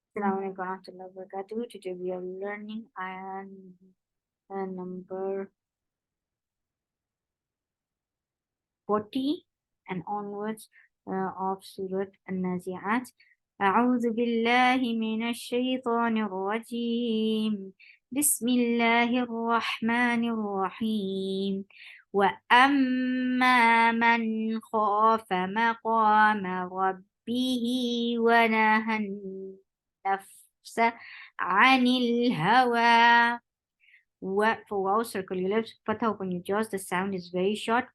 Assalamualaikum warahmatullahi wabarakatuh. Today we are learning ayah number 40 and onwards of Surah Naziat. أعوذ بالله من الشيطان الرجيم بسم الله الرحمن الرحيم وأما من خاف مقام ربه ونهى النفس عن الهوى. For wow, circle your lips. Fatha open your jaws. The sound is very short.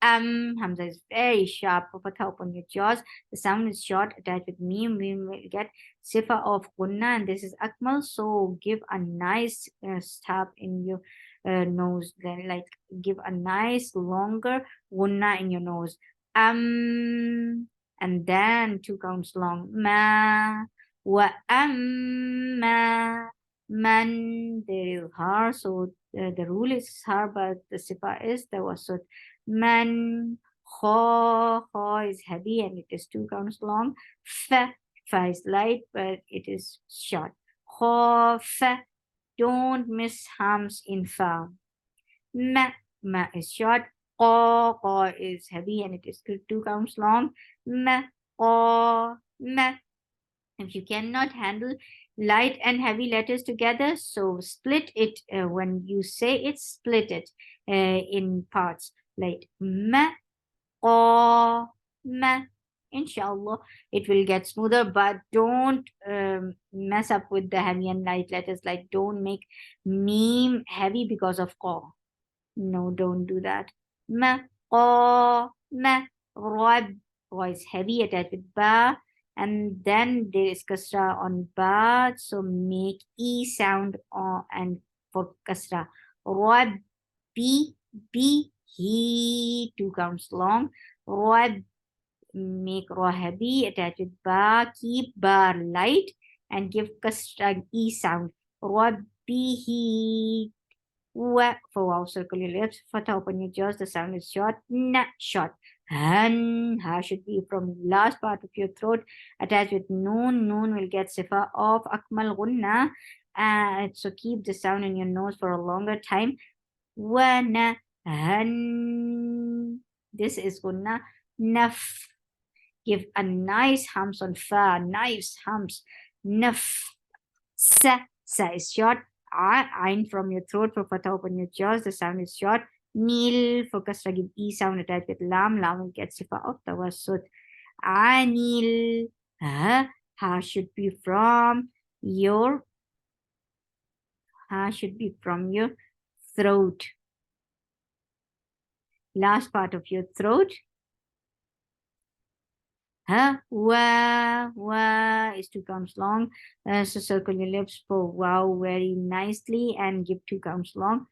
Hamza is very sharp. Fatha open your jaws. The sound is short. Attached with meme, we will get sifa of gunna, and this is akmal. So give a nice stab in your nose. Then like give a nice longer gunna in your nose. And then 2 counts long. Ma wa amma. Man, there is har, so the rule is har, but the sifa is the wasut. Man, kha is heavy and it is 2 counts long. Fa is light, but it is short. Fa, don't miss hams in fa. Ma is short. Qa is heavy and it is 2 counts long. Ma. If you cannot handle light and heavy letters together, so split it when you say it, split it in parts like ma, qa, ma. Inshallah, it will get smoother, but don't mess up with the heavy and light letters. Like, don't make meme heavy because of qa. No, don't do that. Ma, qa, ma, rab. Ra is heavy attached with ba. And then there is kasra on ba. So make e sound and for kasra. Rab, b, he. 2 counts long. Rab, make ra heavy attached with ba. Keep ba light and give kasra an e sound. Rabbihi. For wow, circle your lips. Fatha, open your jaws. The sound is short. Na, short. Han, ha should be from last part of your throat. Attached with noon. Noon will get sifa of akmal gunna. So keep the sound in your nose for a longer time. Wana, han. This is gunna. Naf. Give a nice hums on fa. Nice hums. Naf. Sa is short. Ain from your throat for fatha open your jaws. The sound is short. Nil for kasra give e sound attached with lam. Lam will get sifa of tawassut. Anil. Ha should be from your throat. Last part of your throat. Wa is 2 counts long. So circle your lips for wow very nicely and give 2 counts long.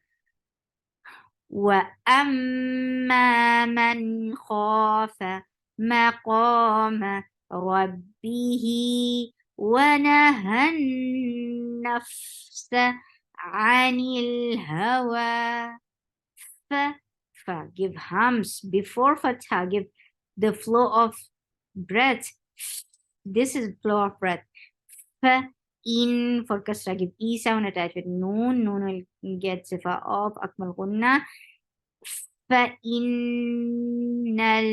وأما من خاف مقام ربه ونهى النفس عن الهوى. Give hums before fatha, give the flow of breath. This is flow of breath. In for kasra, give e sound attached with noon. Noon will get sifa of akmal gunna. Innal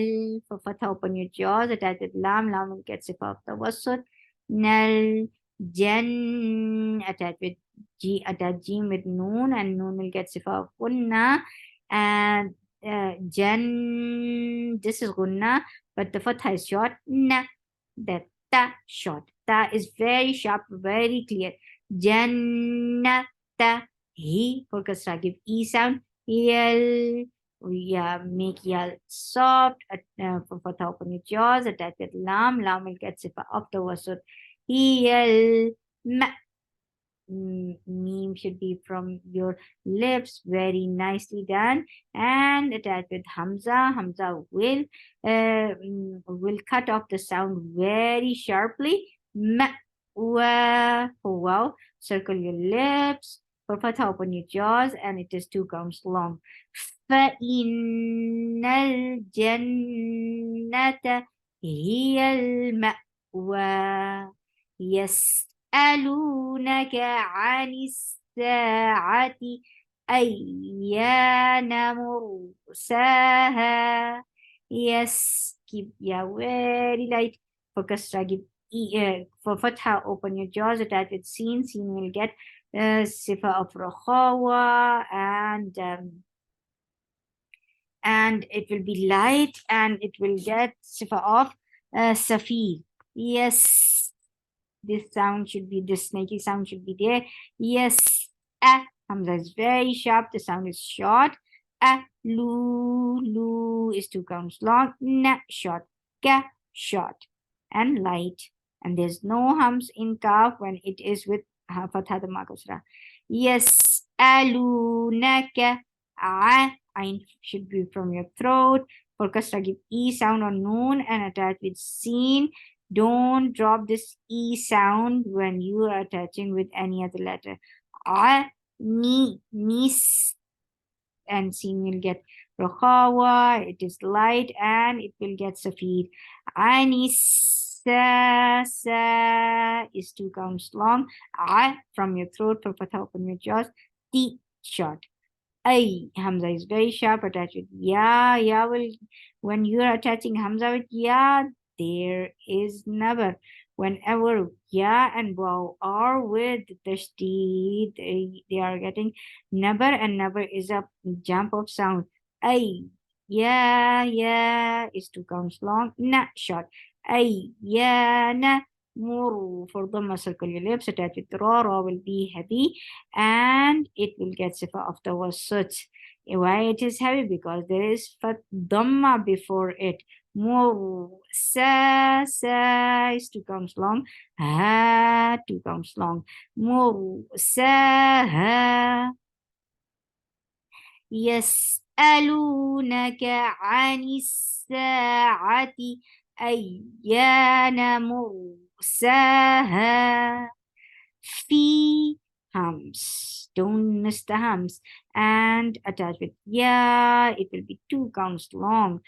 for fatha, open your jaws attached with lam. Lam will get sifa of tawassut. Nal jan attached with g, attached jim with noon, and noon will get sifa of gunna. And jan, this is gunna, but the fatha is short. Na, that ta short. Ta is very sharp, very clear. Jannata. He for kasra, give e sound. Yal. We make yal soft. For fatha, open your jaws. Attach with lam. Lam will get sifa of the wasut. Yal. Ma. Meme should be from your lips, very nicely done, and attached with hamza. Hamza will cut off the sound very sharply. Ma, wa, for wow, circle your lips. For fatha, open your jaws, and it is 2 counts long. فَإِنَّ الْجَنَّةَ هِيَ الْمَأْوَى. Yes, يسألونك عن الساعة أيان مرساها. Yes, keep yeah very light. Focus. Give for fatha. Open your jaws. Attach with sin. Sin will get sifa of rakhawa, and it will be light, and it will get sifa of safir. Yes, this sound should be, this snaky sound should be there. Yes, hamza is very sharp. The sound is short. Lu is 2 counts long. Na short. Ka short and light. And there's no hums in kaf when it is with fatha the makasra. Yes, alunaka. Ain should be from your throat. For kasra, give e sound on noon and attach with sin. Don't drop this E sound when you are attaching with any other letter. Nis, and sin will get Rokhawa. It is light and it will get Safid. Sa is 2 counts long. From your throat, for fatha, open your jaws. T short. Hamza is very sharp. Attached with ya. Ya will, when you are attaching Hamza with ya, there is never. Whenever ya and waw are with tashdid, they are getting never, and never is a jump of sound. Ya is 2 counts long. Na short. Ya na muru. For Dhamma, circle your lips. Attach with ra will be heavy, and it will get sifa of the wasut. Why it is heavy? Because there is dhamma before it. More sa is 2 counts long. Ha 2 counts long. More sa. يسألونك عن الساعة أيان مرساها. Fee hums. Don't miss the hums. And attached with yeah, it will be 2 counts long.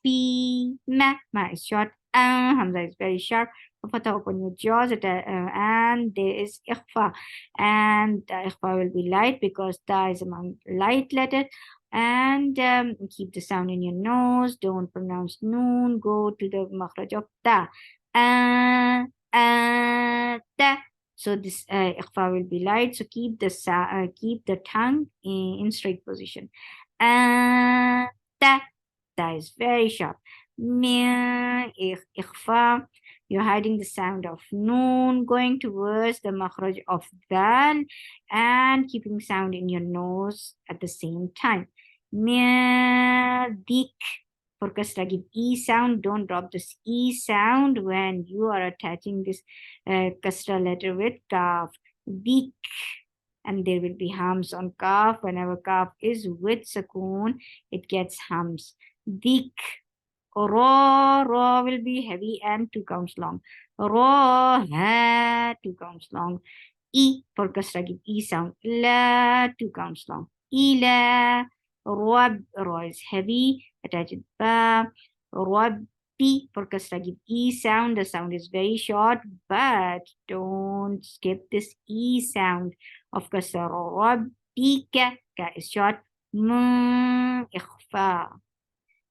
Fee ma is short. Hamza is very sharp. Fatha, open your jaws. And there is ikhfa. And ikhfa will be light because ta is among light letters. And keep the sound in your nose. Don't pronounce noon. Go to the makhraj of ta. Ta. So this ikhfa will be light. So keep the tongue in straight position. Ta is very sharp. Ikhfa. You're hiding the sound of noon, going towards the makhraj of dal, and keeping sound in your nose at the same time. Dik. For kasra, give E sound. Don't drop this E sound when you are attaching this kasra letter with kaf. Dik. And there will be hums on kaf. Whenever kaf is with sukoon, it gets hums. Dik. Ra will be heavy and 2 counts long. Ra, ha, 2 counts long. E for kasra, give E sound. La, 2 counts long. Ila. Ra is heavy. Attach it ba. Rabbi for kasra, give E sound. The sound is very short, but don't skip this E sound of kasra. Rabbika. Ka is short. Ikhfa.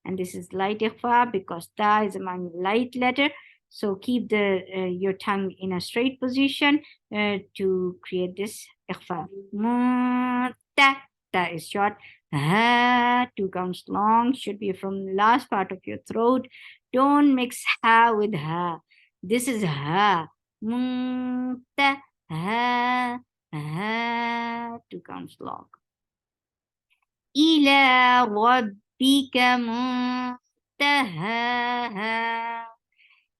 And this is light ikhfa because ta is among light letter. So keep your tongue in a straight position to create this ikhfa. Ta is short. Ha 2 counts long, should be from last part of your throat. Don't mix ha with ha. This is ha. Ta ha 2 counts long. Ila ربك منتهاها.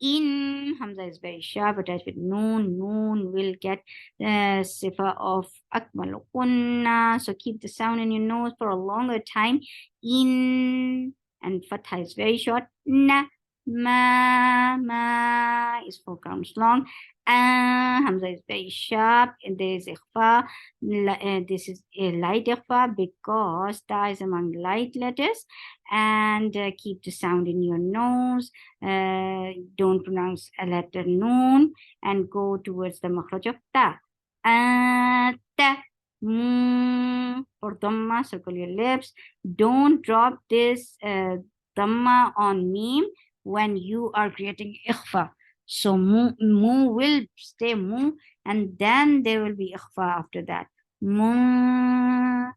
In Hamza is very sharp, attached with noon. Noon will get the sifa of akmal kunna. So keep the sound in your nose for a longer time. In, and fatha is very short. Na Ma is 4 counts long. Hamza is very sharp, and there is ikhfa. This is a light ikhfa because ta is among light letters, and keep the sound in your nose. Don't pronounce a letter noon and go towards the makhraj of ta. Ta. For dhamma, circle your lips. Don't drop this dhamma on meme when you are creating ikhfa. So mu will stay mu, and then there will be ikhfa after that. Mu,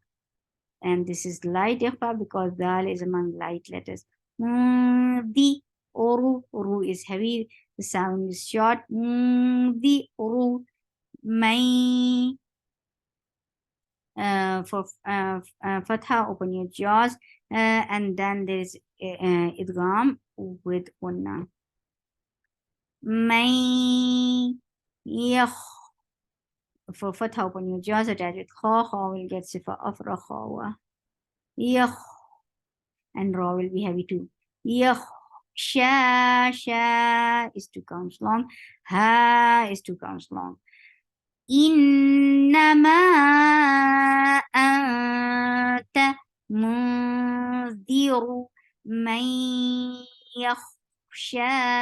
and this is light ikhfa because dal is among light letters. Di oru, ru is heavy. The sound is short. Di oru, may. For fatha, open your jaws, and then there is idgham with gunna. May, yakh. For fatha, open your jaws, attach with kha. Kha will get sifa of rakhawa. Yakh, and ra will be heavy too. Yakh. Sha is 2 counts long. Ha is 2 counts long. إنما أنت منذر من يخشاها.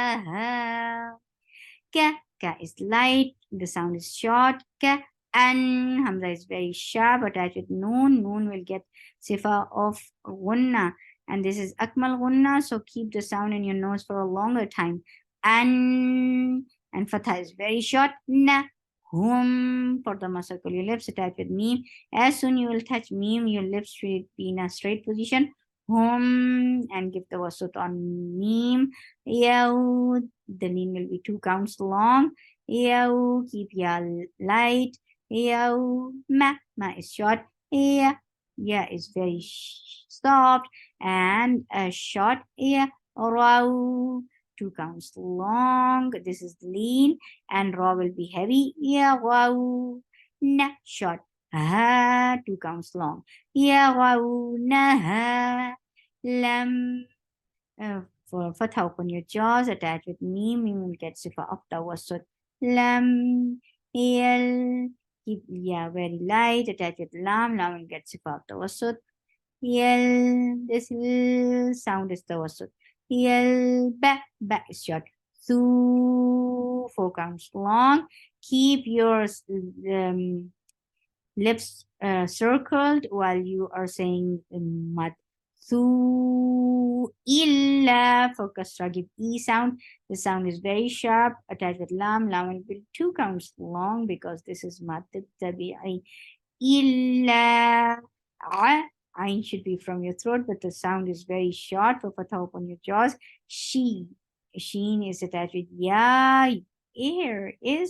Ka is light, the sound is short. An, Hamza is very sharp, attached with noon. Noon will get sifa of gunna, and this is akmal gunna, so keep the sound in your nose for a longer time. An, and fatha is very short. Na, hum, for the circle your lips, attached with meme. As soon you will touch meme, your lips should be in a straight position. Hum, and give the wasut on meme. Yaud, the name will be 2 counts long. Yaw, keep ya light. Yaw, ma is short. Ya is very soft and short. Ya, raw, 2 counts long. This is lean, and raw will be heavy. Ya, raw, na short. Ha, 2 counts long. Ya, raw, na, lam. For fatha, open your jaws, attach with meme. Meme will get sifa of tawassut. Lam, yal, keep very light, attach with lam. Lam will get sifa of tawassut. Yal, this sound is tawassut. Yal, ba is short. Su, 4 counts long. Keep your lips circled while you are saying mad. Su illa, for kasra, give e sound. The sound is very sharp, attached with lam. Lam will be 2 counts long because this is mad tabi'i. Illa, ain should be from your throat, but the sound is very short. For fatha, open your jaws. Sheen is attached with ya. Here is